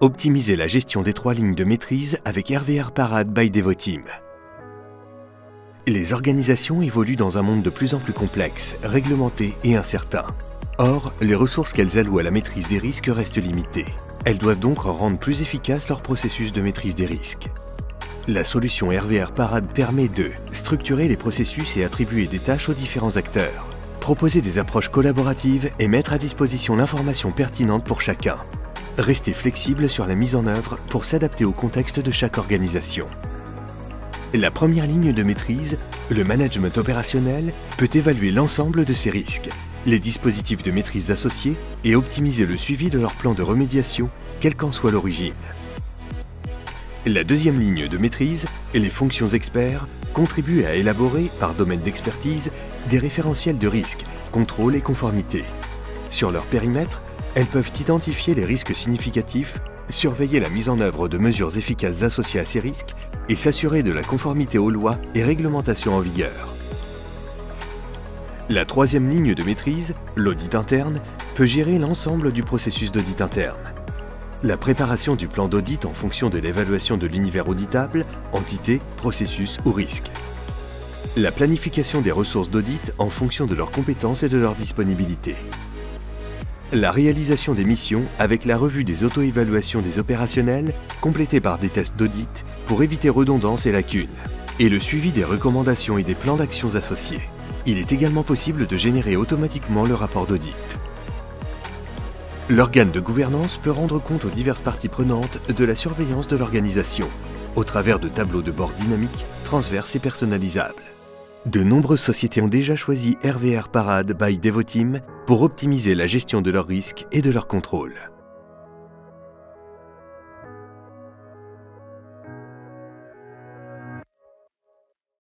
Optimisez la gestion des 3 lignes de maîtrise avec RVR Parade by Devoteam. Les organisations évoluent dans un monde de plus en plus complexe, réglementé et incertain. Or, les ressources qu'elles allouent à la maîtrise des risques restent limitées. Elles doivent donc rendre plus efficace leur processus de maîtrise des risques. La solution RVR Parade permet de structurer les processus et attribuer des tâches aux différents acteurs, proposer des approches collaboratives et mettre à disposition l'information pertinente pour chacun. Rester flexible sur la mise en œuvre pour s'adapter au contexte de chaque organisation. La première ligne de maîtrise, le management opérationnel, peut évaluer l'ensemble de ces risques, les dispositifs de maîtrise associés et optimiser le suivi de leur plan de remédiation, quelle qu'en soit l'origine. La deuxième ligne de maîtrise, les fonctions experts, contribuent à élaborer, par domaine d'expertise, des référentiels de risques, contrôle et conformité. Sur leur périmètre, elles peuvent identifier les risques significatifs, surveiller la mise en œuvre de mesures efficaces associées à ces risques et s'assurer de la conformité aux lois et réglementations en vigueur. La troisième ligne de maîtrise, l'audit interne, peut gérer l'ensemble du processus d'audit interne. La préparation du plan d'audit en fonction de l'évaluation de l'univers auditable, entité, processus ou risque. La planification des ressources d'audit en fonction de leurs compétences et de leur disponibilité. La réalisation des missions avec la revue des auto-évaluations des opérationnels, complétée par des tests d'audit pour éviter redondances et lacunes. Et le suivi des recommandations et des plans d'actions associés. Il est également possible de générer automatiquement le rapport d'audit. L'organe de gouvernance peut rendre compte aux diverses parties prenantes de la surveillance de l'organisation, au travers de tableaux de bord dynamiques, transverses et personnalisables. De nombreuses sociétés ont déjà choisi RVR Parade by Devoteam pour optimiser la gestion de leurs risques et de leur contrôle.